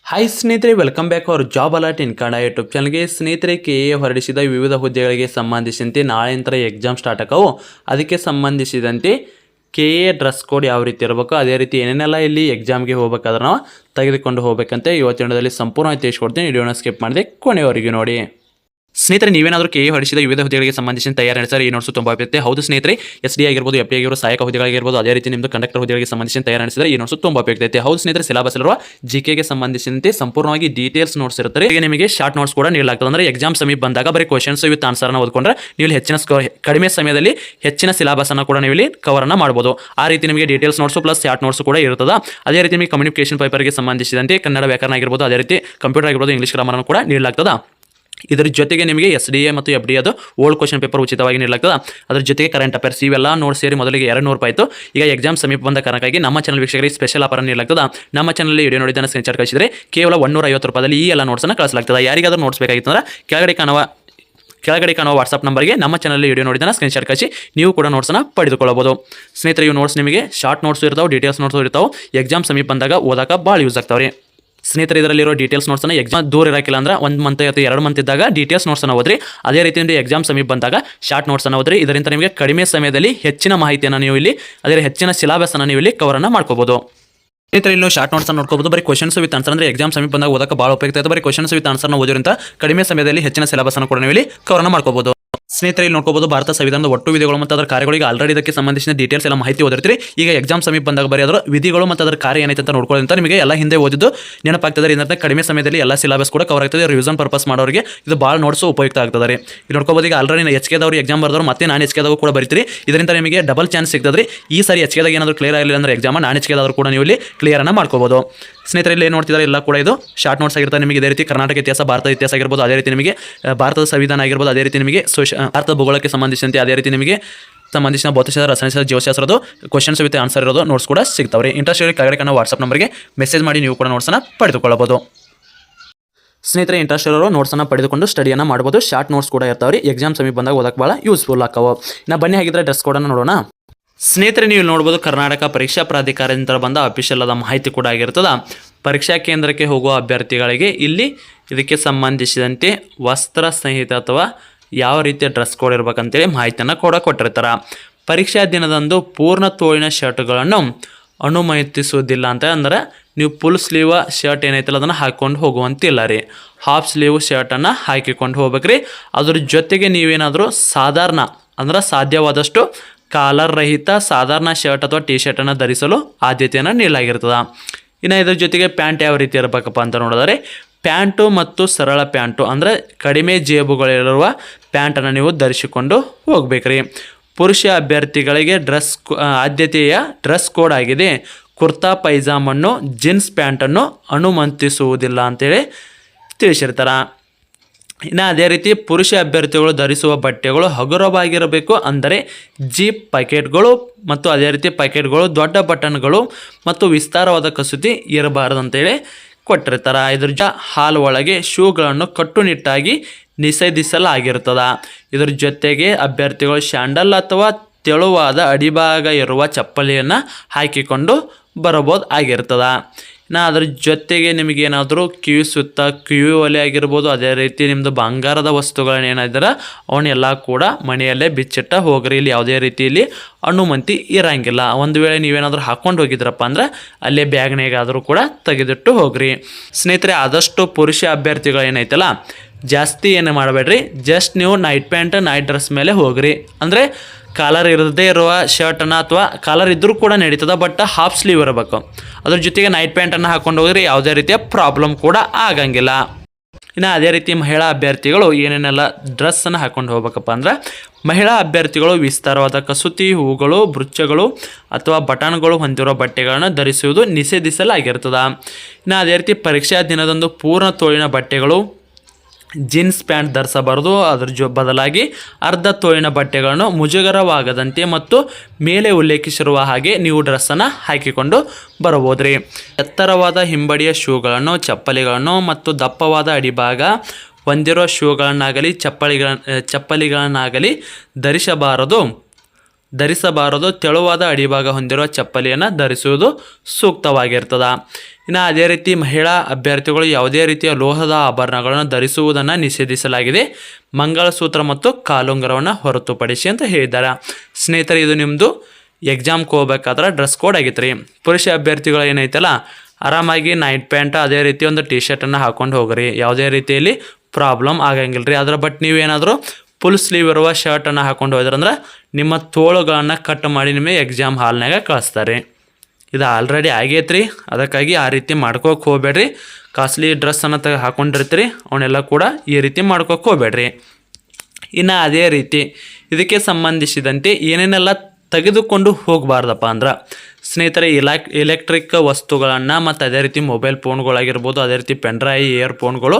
Hi ಸ್ನೇಹಿತರೆ, welcome back hour job alert ಇನ್ Kannada YouTube ಚಾನಲ್ಗೆ. ಸ್ನೇಹಿತರೆ, ಕೆಎ ಹೊರಡಿಸಿದ ವಿವಿಧ ಹುದ್ದೆಗಳಿಗೆ ಸಂಬಂಧಿಸಿದಂತೆ ನಾಳೆಯಿಂದ ಎಕ್ಸಾಮ್ ಸ್ಟಾರ್ಟ್ ಆಕವು. ಅದಕ್ಕೆ ಸಂಬಂಧಿಸಿದಂತೆ ಕೆಎ ಡ್ರೆಸ್ ಕೋಡ್ ಯಾವ ರೀತಿ ಇರಬೇಕು, ಅದೇ ರೀತಿ ಏನೇನೆಲ್ಲ ಇಲ್ಲಿ ಎಕ್ಸಾಮ್ಗೆ ಹೋಗ್ಬೇಕಾದ್ರೆ ನಾವು ತೆಗೆದುಕೊಂಡು ಹೋಗ್ಬೇಕಂತ ಇವತ್ತಿನದಲ್ಲಿ ಸಂಪೂರ್ಣವಾಗಿ ತಿಳಿಸ್ಕೊಡ್ತೀನಿ. ವಿಡಿಯೋನ ಸ್ಕಿಪ್ ಮಾಡಿದೆ ಕೊನೆಯವರೆಗೂ ನೋಡಿ. ಸ್ನೇಹಿತರೆ, ನೀವೇನಾದರೂ ಕೆಎ ಹೊರಡಿಸಿದ ವಿವಿಧ ಹುದ್ದೆಗಳಿಗೆ ಸಂಬಂಧಿಸಿದ ತಯಾರಿ ನಡೆಸಿದರೆ ಈ ನೋಟ್ಸ್ ತುಂಬ ಉಪಯುಕ್ತ. ಹೌದು ಸ್ನೇಹಿತರೆ, SD ಆಗಿರ್ಬೋದು, FD ಆಗಿರ್ಬೋದು, ಸಹಾಯಕ ಹುದ್ದೆಗಳಿಗಿರ್ಬೋದು, ಅದೇ ರೀತಿ ನಿಮ್ಮದು ಕಂಡಕ್ಟರ್ ಹುದ್ದೆಗಳಿಗೆ ಸಂಬಂಧಿಸಿದ ತಯಾರಿ ನಡೆಸಿದರೆ ಈ ನೋಟ್ಸ್ ತುಂಬ ಉಪಯುಕ್ತ. ಹೌದು ಸ್ನೇಹಿತರೆ, ಸಿಲೆಬಸ್ ಇರುವ GKಗೆ ಸಂಬಂಧಿಸಿದಂತೆ ಸಂಪೂರ್ಣವಾಗಿ ಡೀಟೇಲ್ಸ್ ನೋಟ್ಸ್ ಇರುತ್ತದೆ. ಈಗ ನಿಮಗೆ ಶಾರ್ಟ್ ನೋಟ್ಸ್ ಕೂಡ ನೀಡಲಾಗ್ತದೆ. ಅಂದರೆ ಎಕ್ಸಾಮ್ ಸಮೀಪ ಬಂದಾಗ ಬರೀ ಕ್ವಶನ್ಸ್ ವಿತ್ ಆನ್ಸರ್ನ ಓದ್ಕೊಂಡ್ರೆ ನೀವು ಕಡಿಮೆ ಸಮಯದಲ್ಲಿ ಹೆಚ್ಚಿನ ಸಿಲೆಬಸ್ ಅನ್ನು ಕೂಡ ನೀವು ಇಲ್ಲಿ ಕವರ್ ಅನ್ನು ಮಾಡಬಹುದು. ಆ ರೀತಿ ನಿಮಗೆ details notes plus short notes ಕೂಡ ಇರುತ್ತದೆ. ಅದೇ ರೀತಿ ನಿಮಗೆ ಕಮ್ಯುನಿಕೇಷನ್ ಪೇಪರ್ಗೆ ಸಂಬಂಧಿಸಿದಂತೆ ಕನ್ನಡ ವ್ಯಾಕರಣ ಆಗಿರ್ಬೋದು, ಅದೇ ರೀತಿ ಕಂಪ್ಯೂಟರ್ ಆಗಿರ್ಬೋದು, ಇಂಗ್ಲಿಷ್ ಗ್ರಾಮರ್ ಅನ್ನು ಕೂಡ ನೀಡಲಾಗ್ತದೆ. ಇದರ ಜೊತೆಗೆ ನಿಮಗೆ SDA ಮತ್ತು FD ಅದು ಓಲ್ಡ್ ಕ್ವಶನ್ ಪೇಪರ್ ಉಚಿತವಾಗಿ ನೀಡಲಾಗ್ತದೆ. ಅದರ ಜೊತೆಗೆ ಕರೆಂಟ್ ಅಫೇರ್ಸ್ ಇವೆಲ್ಲ ನೋಟ್ಸ್ ಸೇರಿ ಮೊದಲಿಗೆ 200 ರೂಪಾಯಿ ಇತ್ತು. ಈಗ ಎಕ್ಸಾಮ್ ಸಮೀಪ ಬಂದ ಕಾರಣಕ್ಕಾಗಿ ನಮ್ಮ ಚಾನಲ್ ವೀಕ್ಷಕರಿಗೆ ಸ್ಪೆಷಲ್ ಆಫರ್ ನೀಡಲಾಗ್ತದೆ. ನಮ್ಮ ಚಾನಲ್ ವಿಡಿಯೋ ನೋಡಿದ್ದನ್ನು ಸ್ಕ್ರೀನ್ ಶಾಟ್ ಕಳಿಸಿದರೆ ಕೇವಲ 150 ರೂಪಾಯಿದಲ್ಲಿ ಈ ಎಲ್ಲ ನೋಟ್ಸನ್ನು ಕಳಿಸಲಾಗ್ತದೆ. ಯಾರಿಗಾದ್ರೂ ನೋಟ್ಸ್ ಬೇಕಾಗಿತ್ತು ಅಂದ್ರೆ ಕೆಳಗಡೆ ಕಾಣುವ ವಾಟ್ಸಪ್ ನಂಬರ್ಗೆ ನಮ್ಮ ಚಾನಲ್ ವಿಡಿಯೋ ನೋಡಿದ್ದನ್ನು ಸ್ಕ್ರೀನ್ ಶಾಟ್ ಕಳಿಸಿ ನೀವು ಕೂಡ ನೋಟ್ಸನ್ನು ಪಡೆದುಕೊಳ್ಳಬಹುದು. ಸ್ನೇಹಿತರೆ, ಇವು ನೋಟ್ಸ್ ನಿಮಗೆ ಶಾರ್ಟ್ ನೋಟ್ಸ್ ಇರ್ತಾವೆ, ಡೀಟೇಲ್ಸ್ ನೋಟ್ಸ್ ಇರ್ತಾವೆ. ಎಕ್ಸಾಮ್ ಸಮೀಪ ಬಂದಾಗ ಓದಾಕ ಭಾಳ ಯೂಸ್ ಆಗ್ತಾವೆ. ಸ್ನೇಹಿತರೆ, ಇದರಲ್ಲಿರೋ ಡೀಟೇಲ್ಸ್ ನೋಟ್ಸನ್ನು ಎಕ್ಸಾಮ್ ದೂರ ಇರಕ್ಕಿಲ್ಲ ಅಂದ್ರೆ 1 ಮಂತ್ ಅಥವಾ 2 ಮಂತ್ ಇದ್ದಾಗ ಡೀಟೇಲ್ಸ್ ನೋಟ್ಸನ್ನು ಓದ್ರಿ. ಅದೇ ರೀತಿ ಎಕ್ಸಾಮ್ ಸಮೀಪ ಬಂದಾಗ ಶಾರ್ಟ್ ನೋಟ್ಸನ್ನು ಓದ್ರಿ. ಇದರಿಂದ ನಿಮಗೆ ಕಡಿಮೆ ಸಮಯದಲ್ಲಿ ಹೆಚ್ಚಿನ ಮಾಹಿತಿಯನ್ನು ನೀವು ಇಲ್ಲಿ, ಅದೇ ಹೆಚ್ಚಿನ ಸಿಲೆಬಸ್ ಅನ್ನು ನೀವು ಇಲ್ಲಿ ಕವರ್ ಅನ್ನು ಮಾಡ್ಕೋಬಹುದು. ಸ್ನೇಹಿತರೆ, ಇಲ್ಲಿ ಶಾರ್ಟ್ ನೋಟ್ಸ್ ಅನ್ನು ನೋಡ್ಕೋಬಹುದು. ಬರೀ ಕ್ವಶನ್ಸ್ ವಿತ್ ಆನ್ಸರ್ ಅಂದ್ರೆ ಎಕ್ಸಾಮ್ ಸಮೀಪ ಬಂದಾಗ ಓದಕ್ಕೆ ಭಾಳ ಉಪಯುಕ್ತ ಇದೆ. ಬರೀ ಕ್ವಶನ್ಸ್ ವಿತ್ ಆನ್ಸರ್ನ ಓದೋದ್ರಿಂದ ಕಡಿಮೆ ಸಮಯದಲ್ಲಿ ಹೆಚ್ಚಿನ ಸಿಲೆಬಸ್ ಅನ್ನು ಕೂಡ ನೀವು ಇಲ್ಲಿ ಕವರ್ ಅನ್ನು ಮಾಡ್ಕೋಬಹುದು. ಸ್ನೇಹಿತರೆ, ಇಲ್ಲಿ ನೋಡ್ಕೋಬಹುದು ಭಾರತ ಸಂವಿಧಾನದ ಒಟ್ಟು ವಿಧಿಗಳು ಮತ್ತು ಅದರ ಕಾರ್ಯಗಳಿಗೆ ಆಲ್ರೆಡಿ ಇದಕ್ಕೆ ಸಂಬಂಧಿಸಿದ ಡೀಟೇಲ್ಸ್ ಎಲ್ಲ ಮಾಹಿತಿ ಓದಿರ್ತೀರಿ. ಈಗ ಎಕ್ಸಾಮ್ ಸಮೀಪ ಬಂದಾಗ ಬರೀ ಅದರ ವಿಧಿಗಳು ಮತ್ತು ಅದರ ಕಾರ್ಯ ಏನೈತೆ ಅಂತ ನೋಡ್ಕೊಳ್ಳೋದಂತ ನಿಮಗೆ ಎಲ್ಲ ಹಿಂದೆ ಓದಿದ್ದು ನೆನಪಾಗ್ತದೆ. ಇದರಿಂದ ಕಡಿಮೆ ಸಮಯದಲ್ಲಿ ಎಲ್ಲ ಸಿಲೆಬಸ್ ಕೂಡ ಕವರ್ ಆಗ್ತದೆ. ರಿವಿಷನ್ ಪರ್ಪಸ್ ಮಾಡೋರಿಗೆ ಇದು ಭಾಳ ನೋಟ್ಸ್ ಉಪಯುಕ್ತ ಆಗ್ತದೆ ರೀ. ಇಲ್ಲಿ ನೋಡ್ಕೋಬಹುದು, ಈಗ ಆಲ್ರೆಡಿ HKದವರು ಎಕ್ಸಾಮ್ ಬರೆದವರು ಮತ್ತೆ ನಾನು HKದಾಗ ಕೂಡ ಬರೀತೀರಿ. ಇದರಿಂದ ನಿಮಗೆ ಡಬಲ್ ಚಾನ್ಸ್ ಸಿಗ್ತದೆ. ಈ ಸಾರಿ HKದಾಗ ಏನಾದರೂ ಕ್ಲಿಯರ್ ಆಗಲಿಲ್ಲ ಅಂದ್ರೆ ಎಕ್ಸಾಮ್ ನಾನು HKದಾದರೂ ಕೂಡ ನೀವು ಇಲ್ಲಿ ಕ್ಲಿಯರ್ ಅನ್ನು ಮಾಡ್ಕೋಬಹುದು. ಸ್ನೇಹಿತರೆ, ಇಲ್ಲಿ ಏನು ನೋಡ್ತಿದ್ದಾರೆ ಎಲ್ಲ ಕೂಡ ಇದು ಶಾರ್ಟ್ ನೋಟ್ಸ್ ಆಗಿರ್ತದೆ. ನಿಮಗೆ ಇದೇ ರೀತಿ ಕರ್ನಾಟಕ ಇತಿಹಾಸ, ಭಾರತದ ಇತಿಹಾಸ ಆಗಿರ್ಬೋದು, ಅದೇ ರೀತಿ ನಿಮಗೆ ಭಾರತದ ಸಂವಿಧಾನ ಆಗಿರ್ಬೋದು, ಅದೇ ರೀತಿ ನಿಮಗೆ ಭಾರತದ ಭೂಗೋಳಕ್ಕೆ ಸಂಬಂಧಿಸಿದಂತೆ, ಅದೇ ರೀತಿ ನಿಮಗೆ ಸಂಬಂಧಿಸಿದ ಭೌತಶಾಸ್ತ್ರ, ರಸಾಯನಶಾಸ್ತ್ರ, ಜೀವಶಾಸ್ತ್ರದ ಕ್ವಶನ್ಸ್ ವಿತ್ ಆನ್ಸರ್ ಇರೋದು ನೋಟ್ಸ್ ಕೂಡ ಸಿಗ್ತಾವೆ. ಇಂಟ್ರೆಸ್ಟ್ ಇರೋ ಕೆಳಗಡೆ ಕಾಣೋ ವಾಟ್ಸಪ್ ನಂಬರ್ಗೆ ಮೆಸೇಜ್ ಮಾಡಿ ನೀವು ಕೂಡ ನೋಟ್ಸನ್ನು ಪಡೆದುಕೊಳ್ಳಬಹುದು. ಸ್ನೇಹಿತರೆ, ಇಂಟ್ರೆಸ್ಟ್ ಇರೋರು ನೋಟ್ಸನ್ನು ಪಡೆದುಕೊಂಡು ಸ್ಟಡಿಯನ್ನು ಮಾಡ್ಬೋದು. ಶಾರ್ಟ್ ನೋಟ್ಸ್ ಕೂಡ ಇರ್ತಾವೆ. ಎಕ್ಸಾಮ್ ಸಮೀಪ ಬಂದಾಗ ಓದಕ್ಕೆ ಭಾಳ ಯೂಸ್ಫುಲ್ ಆಗ್ತಾವೆ. ನಾ ಬನ್ನಿ ಹಾಗಿದ್ರೆ ಡ್ರೆಸ್ ಕೋಡನ್ನು ನೋಡೋಣ. ಸ್ನೇಹಿತರೆ, ನೀವು ನೋಡ್ಬೋದು ಕರ್ನಾಟಕ ಪರೀಕ್ಷಾ ಪ್ರಾಧಿಕಾರದಿಂದ ಬಂದ ಅಫಿಷಿಯಲ್ ಆದ ಮಾಹಿತಿ ಕೂಡ ಆಗಿರ್ತದೆ. ಪರೀಕ್ಷಾ ಕೇಂದ್ರಕ್ಕೆ ಹೋಗುವ ಅಭ್ಯರ್ಥಿಗಳಿಗೆ ಇಲ್ಲಿ ಇದಕ್ಕೆ ಸಂಬಂಧಿಸಿದಂತೆ ವಸ್ತ್ರ ಸಂಹಿತೆ ಅಥವಾ ಯಾವ ರೀತಿಯ ಡ್ರೆಸ್ ಕೋಡ್ ಇರ್ಬೇಕಂತೇಳಿ ಮಾಹಿತಿಯನ್ನು ಕೂಡ ಕೊಟ್ಟಿರ್ತಾರೆ. ಪರೀಕ್ಷಾ ದಿನದಂದು ಪೂರ್ಣ ತೋಳಿನ ಶರ್ಟ್ಗಳನ್ನು ಅನುಮತಿಸುವುದಿಲ್ಲ ಅಂತ ಅಂದ್ರೆ ನೀವು ಫುಲ್ ಸ್ಲೀವ್ ಶರ್ಟ್ ಏನೈತಲ್ಲ ಅದನ್ನು ಹಾಕ್ಕೊಂಡು ಹೋಗುವಂತಿಲ್ಲ ರೀ. ಹಾಫ್ ಸ್ಲೀವ್ ಶರ್ಟನ್ನು ಹಾಕಿಕೊಂಡು ಹೋಗ್ಬೇಕ್ರಿ. ಅದ್ರ ಜೊತೆಗೆ ನೀವೇನಾದರೂ ಸಾಧಾರಣ ಅಂದ್ರೆ ಸಾಧ್ಯವಾದಷ್ಟು ಕಾಲರ್ ರಹಿತ ಸಾಧಾರಣ ಶರ್ಟ್ ಅಥವಾ ಟಿ ಶರ್ಟನ್ನು ಧರಿಸಲು ಆದ್ಯತೆಯನ್ನು ನೀಡಲಾಗಿರ್ತದೆ. ಇನ್ನು ಇದ್ರ ಜೊತೆಗೆ ಪ್ಯಾಂಟ್ ಯಾವ ರೀತಿ ಇರಬೇಕಪ್ಪ ಅಂತ ನೋಡಿದರೆ ಪ್ಯಾಂಟು ಮತ್ತು ಸರಳ ಪ್ಯಾಂಟು ಅಂದರೆ ಕಡಿಮೆ ಜೇಬುಗಳಿರುವ ಪ್ಯಾಂಟನ್ನು ನೀವು ಧರಿಸಿಕೊಂಡು ಹೋಗ್ಬೇಕ್ರಿ. ಪುರುಷ ಅಭ್ಯರ್ಥಿಗಳಿಗೆ ಆದ್ಯತೆಯ ಡ್ರೆಸ್ ಕೋಡ್ ಆಗಿದೆ. ಕುರ್ತಾ ಪೈಜಾಮನ್ನು, ಜೀನ್ಸ್ ಪ್ಯಾಂಟನ್ನು ಅನುಮತಿಸುವುದಿಲ್ಲ ಅಂತೇಳಿ ತಿಳಿಸಿರ್ತಾರೆ. ಇನ್ನು ಅದೇ ರೀತಿ ಪುರುಷ ಅಭ್ಯರ್ಥಿಗಳು ಧರಿಸುವ ಬಟ್ಟೆಗಳು ಹಗುರವಾಗಿರಬೇಕು. ಅಂದರೆ ಜೀಪ್ ಪ್ಯಾಕೆಟ್ಗಳು ಮತ್ತು ಅದೇ ರೀತಿ ಪ್ಯಾಕೆಟ್ಗಳು, ದೊಡ್ಡ ಬಟನ್ಗಳು ಮತ್ತು ವಿಸ್ತಾರವಾದ ಕಸೂತಿ ಇರಬಾರದು ಅಂತೇಳಿ ಕೊಟ್ಟಿರ್ತಾರೆ. ಇದ್ರ ಹಾಲ್ ಒಳಗೆ ಶೂಗಳನ್ನು ಕಟ್ಟುನಿಟ್ಟಾಗಿ ನಿಷೇಧಿಸಲಾಗಿರ್ತದೆ. ಇದ್ರ ಜೊತೆಗೆ ಅಭ್ಯರ್ಥಿಗಳು ಸ್ಯಾಂಡಲ್ ಅಥವಾ ತೆಳುವಾದ ಅಡಿಭಾಗ ಇರುವ ಚಪ್ಪಲಿಯನ್ನು ಹಾಕಿಕೊಂಡು ಬರಬಹುದು ಆಗಿರ್ತದೆ. ಅದ್ರ ಜೊತೆಗೆ ನಿಮಗೇನಾದರೂ ಕಿವಿ ಸುತ್ತ ಕಿವಿ ಒಲೆ ಆಗಿರ್ಬೋದು, ಅದೇ ರೀತಿ ನಿಮ್ಮದು ಬಂಗಾರದ ವಸ್ತುಗಳನ್ನೇನಿದ್ರೆ ಅವನ್ನೆಲ್ಲ ಕೂಡ ಮನೆಯಲ್ಲೇ ಬಿಚ್ಚಿಟ್ಟ ಹೋಗ್ರಿ. ಇಲ್ಲಿ ಯಾವುದೇ ರೀತಿಯಲ್ಲಿ ಅನುಮತಿ ಇರಂಗಿಲ್ಲ. ಒಂದು ವೇಳೆ ನೀವೇನಾದರೂ ಹಾಕ್ಕೊಂಡು ಹೋಗಿದ್ರಪ್ಪ ಅಂದ್ರೆ ಅಲ್ಲೇ ಬ್ಯಾಗ್ನಾಗಾದರೂ ಕೂಡ ತೆಗೆದಿಟ್ಟು ಹೋಗ್ರಿ. ಸ್ನೇಹಿತರೆ, ಆದಷ್ಟು ಪುರುಷ ಅಭ್ಯರ್ಥಿಗಳು ಏನೈತಲ್ಲ ಜಾಸ್ತಿ ಏನು ಮಾಡಬೇಡ್ರಿ. ಜಸ್ಟ್ ನೀವು ನೈಟ್ ಪ್ಯಾಂಟ್ ನೈಟ್ ಡ್ರೆಸ್ ಮೇಲೆ ಹೋಗ್ರಿ. ಅಂದರೆ ಕಾಲರ್ ಇರದೇ ಇರುವ ಶರ್ಟನ್ನು ಅಥವಾ ಕಾಲರ್ ಇದ್ದರೂ ಕೂಡ ನಡೀತದೆ, ಬಟ್ ಹಾಫ್ ಸ್ಲೀವ್ ಇರಬೇಕು. ಅದ್ರ ಜೊತೆಗೆ ನೈಟ್ ಪ್ಯಾಂಟನ್ನು ಹಾಕ್ಕೊಂಡು ಹೋಗ್ರಿ. ಯಾವುದೇ ರೀತಿಯ ಪ್ರಾಬ್ಲಮ್ ಕೂಡ ಆಗಂಗಿಲ್ಲ. ಇನ್ನು ಅದೇ ರೀತಿ ಮಹಿಳಾ ಅಭ್ಯರ್ಥಿಗಳು ಏನೇನೆಲ್ಲ ಡ್ರೆಸ್ಸನ್ನು ಹಾಕ್ಕೊಂಡು ಹೋಗ್ಬೇಕಪ್ಪ ಅಂದ್ರೆ ಮಹಿಳಾ ಅಭ್ಯರ್ಥಿಗಳು ವಿಸ್ತಾರವಾದ ಕಸೂತಿ, ಹೂಗಳು, ಬೃಚ್ಚಗಳು ಅಥವಾ ಬಟನ್ಗಳು ಹೊಂದಿರುವ ಬಟ್ಟೆಗಳನ್ನು ಧರಿಸುವುದು ನಿಷೇಧಿಸಲಾಗಿರ್ತದೆ. ಇನ್ನು ಅದೇ ರೀತಿ ಪರೀಕ್ಷಾ ದಿನದಂದು ಪೂರ್ಣ ತೋಳಿನ ಬಟ್ಟೆಗಳು, ಜೀನ್ಸ್ ಪ್ಯಾಂಟ್ ಧರಿಸಬಾರದು. ಅದರ ಬದಲಾಗಿ ಅರ್ಧ ತೋಳಿನ ಬಟ್ಟೆಗಳನ್ನು ಮುಜುಗರವಾಗದಂತೆ ಮತ್ತು ಮೇಲೆ ಉಲ್ಲೇಖಿಸಿರುವ ಹಾಗೆ ನೀವು ಡ್ರೆಸ್ಸನ್ನು ಹಾಕಿಕೊಂಡು ಬರಬಹುದ್ರಿ. ಎತ್ತರವಾದ ಹಿಂಬಡಿಯ ಶೂಗಳನ್ನು, ಚಪ್ಪಲಿಗಳನ್ನು ಮತ್ತು ದಪ್ಪವಾದ ಅಡಿಭಾಗ ಹೊಂದಿರುವ ಶೂಗಳನ್ನಾಗಲಿ ಚಪ್ಪಲಿಗಳನ್ನಾಗಲಿ ಧರಿಸಬಾರದು. ಧರಿಸಬಾರದು. ತೆಳುವಾದ ಅಡಿಭಾಗ ಹೊಂದಿರುವ ಚಪ್ಪಲಿಯನ್ನು ಧರಿಸುವುದು ಸೂಕ್ತವಾಗಿರ್ತದೆ. ಇನ್ನು ಅದೇ ರೀತಿ ಮಹಿಳಾ ಅಭ್ಯರ್ಥಿಗಳು ಯಾವುದೇ ರೀತಿಯ ಲೋಹದ ಆಭರಣಗಳನ್ನು ಧರಿಸುವುದನ್ನು ನಿಷೇಧಿಸಲಾಗಿದೆ, ಮಂಗಳಸೂತ್ರ ಮತ್ತು ಕಾಲುಂಗರವನ್ನು ಹೊರತುಪಡಿಸಿ ಅಂತ ಹೇಳಿದ್ದಾರೆ. ಸ್ನೇಹಿತರೆ, ಇದು ನಿಮ್ಮದು ಎಕ್ಸಾಮ್ಗೆ ಹೋಗ್ಬೇಕಾದ್ರೆ ಡ್ರೆಸ್ ಕೋಡ್ ಆಗಿತ್ತು ರೀ. ಪುರುಷ ಅಭ್ಯರ್ಥಿಗಳು ಏನೈತಲ್ಲ, ಆರಾಮಾಗಿ ನೈಟ್ ಪ್ಯಾಂಟ್ ಅದೇ ರೀತಿ ಒಂದು ಟಿ ಶರ್ಟನ್ನು ಹಾಕೊಂಡು ಹೋಗ್ರಿ, ಯಾವುದೇ ರೀತಿಯಲ್ಲಿ ಪ್ರಾಬ್ಲಮ್ ಆಗಂಗಿಲ್ಲ ರೀ. ಅದರ ಬಟ್ ನೀವೇನಾದರೂ ಫುಲ್ ಸ್ಲೀವ್ ಇರುವ ಶರ್ಟನ್ನು ಹಾಕೊಂಡು ಹೋದ್ರಂದ್ರೆ ನಿಮ್ಮ ತೋಳುಗಳನ್ನು ಕಟ್ ಮಾಡಿ ನಿಮಗೆ ಎಕ್ಸಾಮ್ ಹಾಲ್ನಾಗ ಕಳಿಸ್ತಾರೆ. ಇದು ಆಲ್ರೆಡಿ ಆಗೈತೆ ರೀ, ಅದಕ್ಕಾಗಿ ಆ ರೀತಿ ಮಾಡ್ಕೋಕೆ ಹೋಗ್ಬೇಡ್ರಿ. ಕಾಸ್ಟ್ಲಿ ಡ್ರೆಸ್ಸನ್ನು ಹಾಕೊಂಡಿರ್ತೀರಿ, ಅವನ್ನೆಲ್ಲ ಕೂಡ ಈ ರೀತಿ ಮಾಡ್ಕೋಕೆ ಹೋಗ್ಬೇಡ್ರಿ. ಇನ್ನು ಅದೇ ರೀತಿ ಇದಕ್ಕೆ ಸಂಬಂಧಿಸಿದಂತೆ ಏನೇನೆಲ್ಲ ತೆಗೆದುಕೊಂಡು ಹೋಗಬಾರ್ದಪ್ಪ ಅಂದ್ರೆ ಸ್ನೇಹಿತರೆ, ಎಲೆಕ್ಟ್ರಿಕ್ ವಸ್ತುಗಳನ್ನು ಮತ್ತು ಅದೇ ರೀತಿ ಮೊಬೈಲ್ ಫೋನ್ಗಳಾಗಿರ್ಬೋದು, ಅದೇ ರೀತಿ ಪೆನ್ಡ್ರೈವ್, ಇಯರ್ಫೋನ್ಗಳು,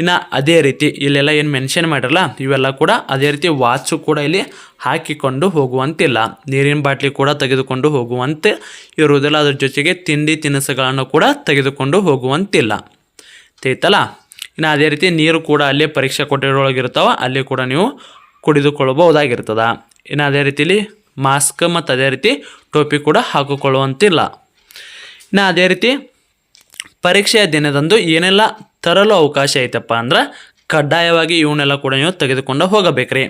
ಇನ್ನು ಅದೇ ರೀತಿ ಇಲ್ಲೆಲ್ಲ ಏನು ಮೆನ್ಷನ್ ಮಾಡಿರಲ್ಲ ಇವೆಲ್ಲ ಕೂಡ ಅದೇ ರೀತಿ ವಾಚು ಕೂಡ ಇಲ್ಲಿ ಹಾಕಿಕೊಂಡು ಹೋಗುವಂತಿಲ್ಲ. ನೀರಿನ ಬಾಟ್ಲಿ ಕೂಡ ತೆಗೆದುಕೊಂಡು ಹೋಗುವಂತೆ ಇರುವುದಿಲ್ಲ. ಅದ್ರ ಜೊತೆಗೆ ತಿಂಡಿ ತಿನಿಸುಗಳನ್ನು ಕೂಡ ತೆಗೆದುಕೊಂಡು ಹೋಗುವಂತಿಲ್ಲ. ತಿಳಿತಲ್ಲ. ಇನ್ನು ಅದೇ ರೀತಿ ನೀರು ಕೂಡ ಅಲ್ಲೇ ಪರೀಕ್ಷಾ ಕೊಠಡಿಯೊಳಗಿರ್ತಾವೆ, ಅಲ್ಲಿ ಕೂಡ ನೀವು ಕುಡಿದುಕೊಳ್ಳಬಹುದಾಗಿರ್ತದೆ. ಇನ್ನು ಅದೇ ರೀತಿಲಿ ಮಾಸ್ಕ್ ಮತ್ತು ಅದೇ ರೀತಿ ಟೋಪಿ ಕೂಡ ಹಾಕಿಕೊಳ್ಳುವಂತಿಲ್ಲ. ಇನ್ನು ಅದೇ ರೀತಿ ಪರೀಕ್ಷೆಯ ದಿನದಂದು ಏನೆಲ್ಲ ತರಲು ಅವಕಾಶ ಐತಪ್ಪ ಅಂದ್ರೆ ಕಡ್ಡಾಯವಾಗಿ ಇವನ್ನೆಲ್ಲ ಕೂಡ ನೀವು ತೆಗೆದುಕೊಂಡು ಹೋಗಬೇಕ್ರಿ.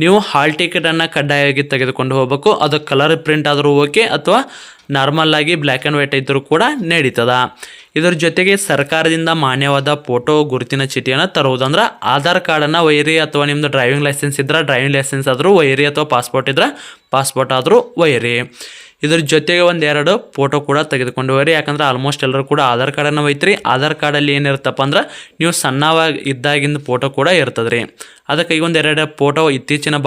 ನೀವು ಹಾಲ್ ಟಿಕೆಟನ್ನು ಕಡ್ಡಾಯವಾಗಿ ತೆಗೆದುಕೊಂಡು ಹೋಗಬೇಕು. ಅದು ಕಲರ್ ಪ್ರಿಂಟ್ ಆದರೂ ಓಕೆ, ಅಥವಾ ನಾರ್ಮಲ್ಲಾಗಿ ಬ್ಲ್ಯಾಕ್ ಆ್ಯಂಡ್ ವೈಟ್ ಇದ್ದರೂ ಕೂಡ ನಡೀತದ. ಇದರ ಜೊತೆಗೆ ಸರ್ಕಾರದಿಂದ ಮಾನ್ಯವಾದ ಫೋಟೋ ಗುರುತಿನ ಚೀಟಿಯನ್ನು ತರುವುದು. ಅಂದ್ರೆ ಆಧಾರ್ ಕಾರ್ಡನ್ನು ಒಯ್ಯಿರಿ, ಅಥವಾ ನಿಮ್ಮದು ಡ್ರೈವಿಂಗ್ ಲೈಸೆನ್ಸ್ ಇದ್ರೆ ಡ್ರೈವಿಂಗ್ ಲೈಸೆನ್ಸ್ ಆದರೂ ಒಯ್ಯಿರಿ, ಅಥವಾ ಪಾಸ್ಪೋರ್ಟ್ ಇದ್ರೆ ಪಾಸ್ಪೋರ್ಟ್ ಆದರೂ ಒಯ್ಯಿರಿ. ಇದ್ರ ಜೊತೆಗೆ ಒಂದೆರಡು ಫೋಟೋ ಕೂಡ ತೆಗೆದುಕೊಂಡು ಹೋಗ್ರಿ. ಯಾಕಂದ್ರೆ ಆಲ್ಮೋಸ್ಟ್ ಎಲ್ಲರೂ ಕೂಡ ಆಧಾರ್ ಕಾರ್ಡನ್ನು ಒಯ್ತ್ರಿ. ಆಧಾರ್ ಕಾರ್ಡಲ್ಲಿ ಏನಿರುತ್ತಪ್ಪ ಅಂದ್ರೆ ನೀವು ಸಣ್ಣವಾಗಿ ಇದ್ದಾಗಿಂದ ಫೋಟೋ ಕೂಡ ಇರ್ತದೆ ರೀ. ಅದಕ್ಕೆ ಈಗ ಒಂದೆರಡು ಫೋಟೋ ಇತ್ತೀಚಿನ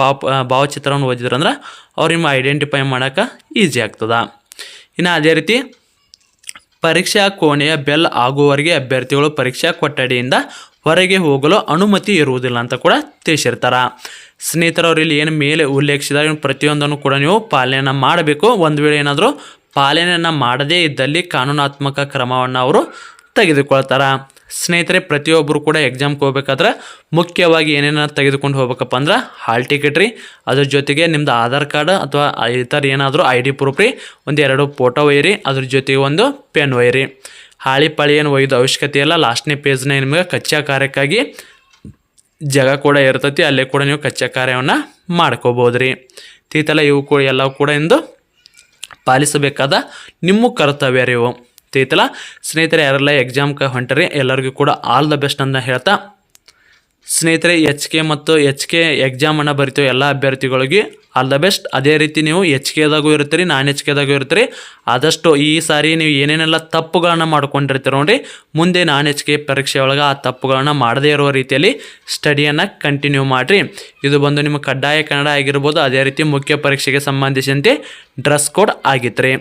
ಭಾವಚಿತ್ರವನ್ನು ಓದಿದ್ರಂದ್ರೆ ಅವ್ರು ನಿಮ್ಮ ಐಡೆಂಟಿಫೈ ಮಾಡೋಕೆ ಈಸಿ ಆಗ್ತದೆ. ಇನ್ನು ಅದೇ ರೀತಿ ಪರೀಕ್ಷಾ ಕೋಣೆಯ ಬೆಲ್ ಆಗುವವರೆಗೆ ಅಭ್ಯರ್ಥಿಗಳು ಪರೀಕ್ಷಾ ಕೊಠಡಿಯಿಂದ ಹೊರಗೆ ಹೋಗಲು ಅನುಮತಿ ಇರುವುದಿಲ್ಲ ಅಂತ ಕೂಡ ತಿಳಿಸಿರ್ತಾರೆ. ಸ್ನೇಹಿತರವ್ರು ಇಲ್ಲಿ ಏನು ಮೇಲೆ ಉಲ್ಲೇಖಿಸಿದಾಗ ಪ್ರತಿಯೊಂದನ್ನು ಕೂಡ ನೀವು ಪಾಲನೆಯನ್ನು ಮಾಡಬೇಕು. ಒಂದು ವೇಳೆ ಏನಾದರೂ ಪಾಲನೆಯನ್ನು ಮಾಡದೇ ಇದ್ದಲ್ಲಿ ಕಾನೂನಾತ್ಮಕ ಕ್ರಮವನ್ನು ಅವರು ತೆಗೆದುಕೊಳ್ತಾರೆ. ಸ್ನೇಹಿತರೆ, ಪ್ರತಿಯೊಬ್ಬರು ಕೂಡ ಎಕ್ಸಾಮ್ಗೆ ಹೋಗ್ಬೇಕಾದ್ರೆ ಮುಖ್ಯವಾಗಿ ಏನೇನು ತೆಗೆದುಕೊಂಡು ಹೋಗ್ಬೇಕಪ್ಪ ಅಂದ್ರೆ ಹಾಲ್ ಟಿಕೆಟ್ ರೀ, ಅದ್ರ ಜೊತೆಗೆ ನಿಮ್ಮದು ಆಧಾರ್ ಕಾರ್ಡ್ ಅಥವಾ ಇತರ ಏನಾದರೂ ID ಪ್ರೂಫ್ ರೀ, ಒಂದೆರಡು ಫೋಟೋ ಒಯ್ಯಿರಿ, ಅದ್ರ ಜೊತೆಗೆ ಒಂದು ಪೆನ್ ಒಯ್ಯಿರಿ. ಹಾಳಿ ಪಾಳಿ ಏನು ಒಯ್ದು ಅವಶ್ಯಕತೆ ಇಲ್ಲ. ಲಾಸ್ಟ್ನೇ ಪೇಜ್ನ ನಿಮಗೆ ಕಚ್ಚಾ ಕಾರ್ಯಕ್ಕಾಗಿ ಜಾಗ ಕೂಡ ಇರ್ತೈತಿ, ಅಲ್ಲೇ ಕೂಡ ನೀವು ಕಚ್ಚಾ ಕಾರ್ಯವನ್ನು ಮಾಡ್ಕೋಬೋದು ರೀ. ತೀತಲ್ಲ, ಇವು ಕೂಡ ಎಲ್ಲವೂ ಕೂಡ ಎಂದು ಪಾಲಿಸಬೇಕಾದ ನಿಮ್ಮ ಕರ್ತವ್ಯ ರೀ ಇವು. ತಿಳಿತಲ್ಲ ಸ್ನೇಹಿತರೆ, ಯಾರೆಲ್ಲ ಎಕ್ಸಾಮ್ಗೆ ಹೊಂಟರಿ ಎಲ್ಲರಿಗೂ ಕೂಡ ಆಲ್ ದ ಬೆಸ್ಟ್ ಅಂತ ಹೇಳ್ತಾ, ಸ್ನೇಹಿತರೆ HK ಮತ್ತು HK ಎಕ್ಸಾಮನ್ನು ಬರಿತೀವಿ ಎಲ್ಲ ಅಭ್ಯರ್ಥಿಗಳಿಗೆ ಆಲ್ ದ ಬೆಸ್ಟ್. ಅದೇ ರೀತಿ ನೀವು HKದಾಗೂ ಇರ್ತೀರಿ, ನಾನ್ HKದಾಗೂ ಇರ್ತೀರಿ. ಆದಷ್ಟು ಈ ಸಾರಿ ನೀವು ಏನೇನೆಲ್ಲ ತಪ್ಪುಗಳನ್ನು ಮಾಡ್ಕೊಂಡಿರ್ತೀರ ನೋಡಿರಿ, ಮುಂದೆ ನಾನ್ HK ಪರೀಕ್ಷೆ ಒಳಗೆ ಆ ತಪ್ಪುಗಳನ್ನು ಮಾಡದೇ ಇರುವ ರೀತಿಯಲ್ಲಿ ಸ್ಟಡಿಯನ್ನು ಕಂಟಿನ್ಯೂ ಮಾಡಿರಿ. ಇದು ಬಂದು ನಿಮ್ಮ ಕಡ್ಡಾಯ ಕನ್ನಡ ಆಗಿರ್ಬೋದು, ಅದೇ ರೀತಿ ಮುಖ್ಯ ಪರೀಕ್ಷೆಗೆ ಸಂಬಂಧಿಸಿದಂತೆ ಡ್ರೆಸ್ ಕೋಡ್ ಆಗಿತ್ತು ರೀ.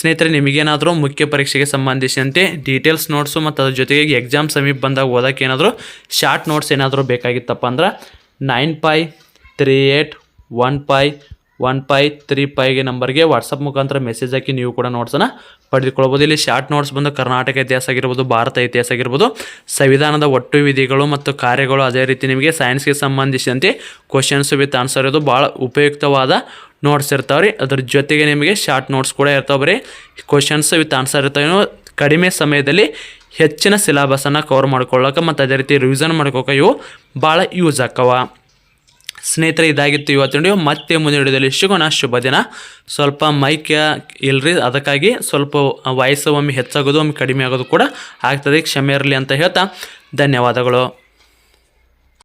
ಸ್ನೇಹಿತರೆ, ನಿಮಗೇನಾದರೂ ಮುಖ್ಯ ಪರೀಕ್ಷೆಗೆ ಸಂಬಂಧಿಸಿದಂತೆ ಡೀಟೇಲ್ಸ್ ನೋಟ್ಸು ಮತ್ತು ಅದ್ರ ಜೊತೆಗೆ ಎಕ್ಸಾಮ್ ಸಮೀಪ ಬಂದಾಗ ಓದೋಕ್ಕೆ ಏನಾದರೂ ಶಾರ್ಟ್ ನೋಟ್ಸ್ ಏನಾದರೂ ಬೇಕಾಗಿತ್ತಪ್ಪ ಅಂದ್ರೆ 9538151535 ನಂಬರ್ಗೆ ವಾಟ್ಸಪ್ ಮುಖಾಂತರ ಮೆಸೇಜ್ ಹಾಕಿ ನೀವು ಕೂಡ ನೋಟ್ಸನ್ನು ಪಡೆದುಕೊಳ್ಬೋದು. ಇಲ್ಲಿ ಶಾರ್ಟ್ ನೋಟ್ಸ್ ಬಂದು ಕರ್ನಾಟಕ ಇತಿಹಾಸ ಆಗಿರ್ಬೋದು, ಭಾರತ ಇತಿಹಾಸ ಆಗಿರ್ಬೋದು, ಸಂವಿಧಾನದ ಒಟ್ಟು ವಿಧಿಗಳು ಮತ್ತು ಕಾರ್ಯಗಳು, ಅದೇ ರೀತಿ ನಿಮಗೆ ಸೈನ್ಸ್ಗೆ ಸಂಬಂಧಿಸಿದಂತೆ ಕ್ವಶನ್ಸ್ ವಿತ್ ಆನ್ಸರ್ ಇದು ಭಾಳ ಉಪಯುಕ್ತವಾದ ನೋಟ್ಸ್ ಇರ್ತಾವೆ ರೀ. ಅದ್ರ ಜೊತೆಗೆ ನಿಮಗೆ ಶಾರ್ಟ್ ನೋಟ್ಸ್ ಕೂಡ ಇರ್ತಾವೆ ರೀ. ಕ್ವಶನ್ಸ್ ವಿತ್ ಆನ್ಸರ್ ಇರ್ತಾವೆ. ಕಡಿಮೆ ಸಮಯದಲ್ಲಿ ಹೆಚ್ಚಿನ ಸಿಲೆಬಸನ್ನು ಕವರ್ ಮಾಡ್ಕೊಳ್ಳೋಕೆ ಮತ್ತು ಅದೇ ರೀತಿ ರಿವಿಷನ್ ಮಾಡ್ಕೋಕೆ ಇವು ಭಾಳ ಯೂಸ್ ಆಕ್ಕವ. ಸ್ನೇಹಿತರೆ, ಇದಾಗಿತ್ತು ಇವತ್ತಿನ ವಿಡಿಯೋ. ಮತ್ತೆ ಮುಂದಿನ ವಿಡಿಯೋದಲ್ಲಿ ಸಿಗೋಣ. ಶುಭ ದಿನ. ಸ್ವಲ್ಪ ಮೈಕ್ ಇಲ್ರಿ, ಅದಕ್ಕಾಗಿ ಸ್ವಲ್ಪ ವಾಯ್ಸ್ ಒಮ್ಮೆ ಹೆಚ್ಚಾಗೋದು ಒಮ್ಮೆ ಕಡಿಮೆ ಆಗೋದು ಕೂಡ ಆಗ್ತದೆ, ಕ್ಷಮೆ ಇರಲಿ ಅಂತ ಹೇಳ್ತಾ ಧನ್ಯವಾದಗಳು.